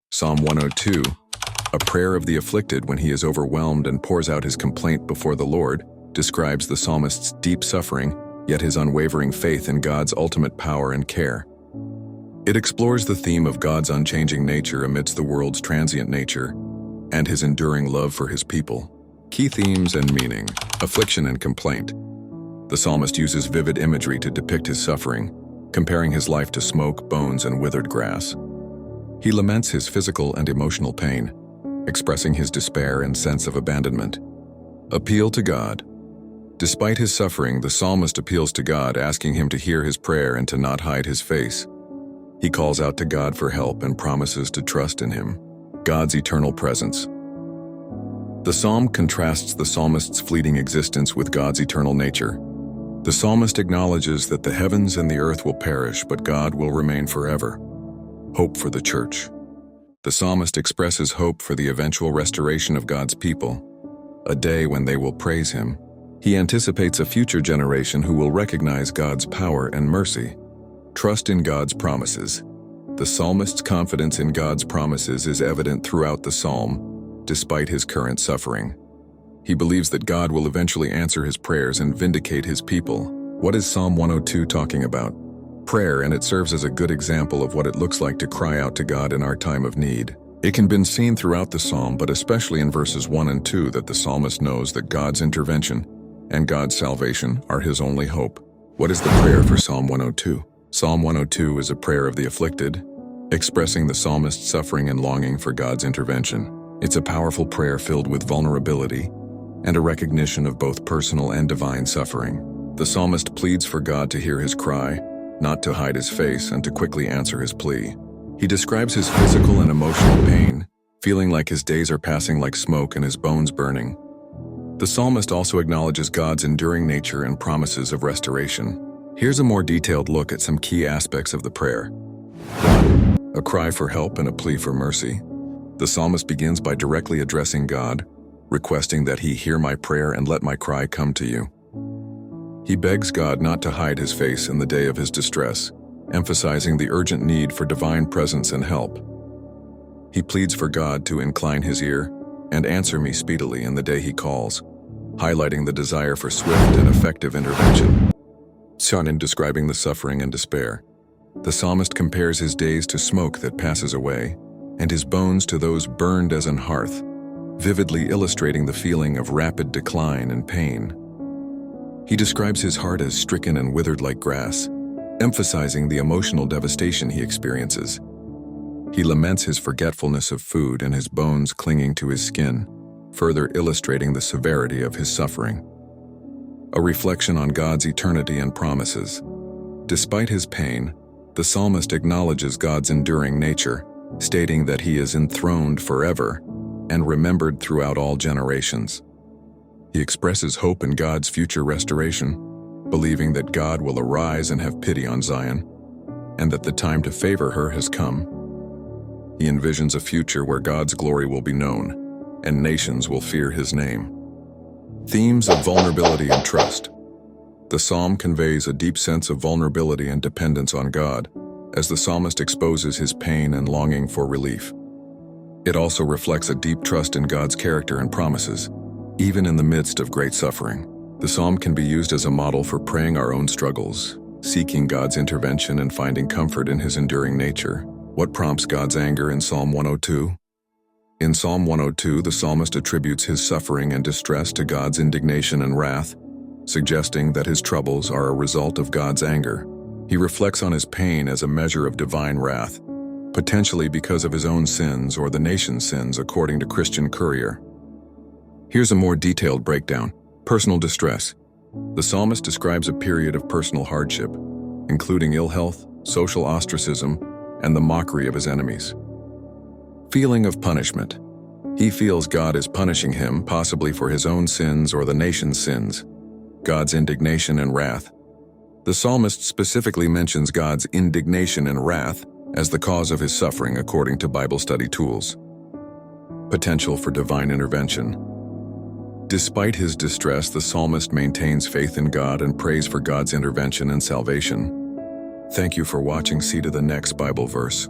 Psalm 102, a prayer of the afflicted when he is overwhelmed and pours out his complaint before the Lord, describes the psalmist's deep suffering, yet his unwavering faith in God's ultimate power and care. It explores the theme of God's unchanging nature amidst the world's transient nature, and his enduring love for his people. Key themes and meaning: affliction and complaint. The psalmist uses vivid imagery to depict his suffering, comparing his life to smoke, bones, and withered grass. He laments his physical and emotional pain, expressing his despair and sense of abandonment. Appeal to God. Despite his suffering, the psalmist appeals to God, asking him to hear his prayer and to not hide his face. He calls out to God for help and promises to trust in him. God's eternal presence. The psalm contrasts the psalmist's fleeting existence with God's eternal nature. The psalmist acknowledges that the heavens and the earth will perish, but God will remain forever. Hope for the church. The psalmist expresses hope for the eventual restoration of God's people, a day when they will praise him. He anticipates a future generation who will recognize God's power and mercy. Trust in God's promises. The psalmist's confidence in God's promises is evident throughout the psalm, despite his current suffering. He believes that God will eventually answer his prayers and vindicate his people. What is Psalm 102 talking about? Prayer, and it serves as a good example of what it looks like to cry out to God in our time of need. It can be seen throughout the psalm, but especially in verses 1 and 2, that the psalmist knows that God's intervention and God's salvation are his only hope. What is the prayer for Psalm 102? Psalm 102 is a prayer of the afflicted, expressing the psalmist's suffering and longing for God's intervention. It's a powerful prayer filled with vulnerability and a recognition of both personal and divine suffering. The psalmist pleads for God to hear his cry, not to hide his face, and to quickly answer his plea. He describes his physical and emotional pain, feeling like his days are passing like smoke and his bones burning. The psalmist also acknowledges God's enduring nature and promises of restoration. Here's a more detailed look at some key aspects of the prayer. 1. A cry for help and a plea for mercy. The psalmist begins by directly addressing God, requesting that he hear my prayer and let my cry come to you. He begs God not to hide his face in the day of his distress, emphasizing the urgent need for divine presence and help. He pleads for God to incline his ear and answer me speedily in the day he calls, highlighting the desire for swift and effective intervention. In describing the suffering and despair, the psalmist compares his days to smoke that passes away, and his bones to those burned as an hearth, vividly illustrating the feeling of rapid decline and pain. He describes his heart as stricken and withered like grass, emphasizing the emotional devastation he experiences. He laments his forgetfulness of food and his bones clinging to his skin, further illustrating the severity of his suffering. A reflection on God's eternity and promises. Despite his pain, the psalmist acknowledges God's enduring nature, stating that he is enthroned forever and remembered throughout all generations. He expresses hope in God's future restoration, believing that God will arise and have pity on Zion, and that the time to favor her has come. He envisions a future where God's glory will be known, and nations will fear his name. Themes of vulnerability and trust. The psalm conveys a deep sense of vulnerability and dependence on God, as the psalmist exposes his pain and longing for relief. It also reflects a deep trust in God's character and promises, even in the midst of great suffering. The psalm can be used as a model for praying our own struggles, seeking God's intervention and finding comfort in his enduring nature. What prompts God's anger in Psalm 102? In Psalm 102, the psalmist attributes his suffering and distress to God's indignation and wrath, suggesting that his troubles are a result of God's anger. He reflects on his pain as a measure of divine wrath, potentially because of his own sins or the nation's sins, according to Christian Courier. Here's a more detailed breakdown. Personal distress. The psalmist describes a period of personal hardship, including ill health, social ostracism, and the mockery of his enemies. Feeling of punishment. He feels God is punishing him, possibly for his own sins or the nation's sins. God's indignation and wrath. The psalmist specifically mentions God's indignation and wrath as the cause of his suffering, according to Bible study tools. Potential for divine intervention. Despite his distress, the psalmist maintains faith in God and prays for God's intervention and salvation. Thank you for watching. See to the next Bible verse.